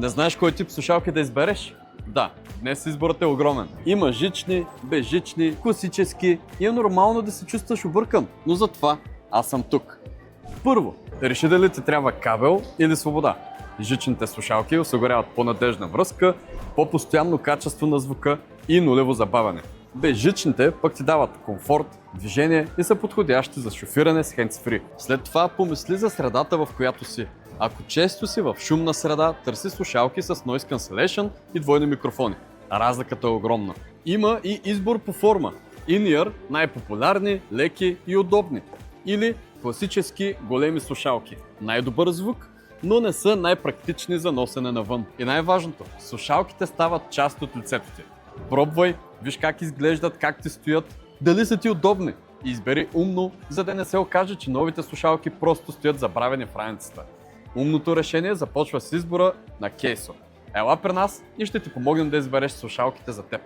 Не знаеш кой тип слушалки да избереш? Да, днес изборът е огромен. Има жични, безжични, класически и е нормално да се чувстваш объркан, но затова аз съм тук. Първо, реши дали ти трябва кабел или свобода. Жичните слушалки осигуряват по-надежна връзка, по-постоянно качество на звука и нулево забавяне. Безжичните пък ти дават комфорт, движение и са подходящи за шофиране с hands-free. След това помисли за средата, в която си. Ако често си в шумна среда, търси слушалки с Noise Cancellation и двойни микрофони. Разликата е огромна. Има и избор по форма. In-ear най-популярни, леки и удобни. Или класически големи слушалки. Най-добър звук, но не са най-практични за носене навън. И най-важното, слушалките стават част от лицето ти. Пробвай, виж как изглеждат, как ти стоят, дали са ти удобни. И избери умно, за да не се окаже, че новите слушалки просто стоят забравени в раницата. Умното решение започва с избора на Кейсо. Ела при нас и ще ти помогнем да избереш слушалките за теб.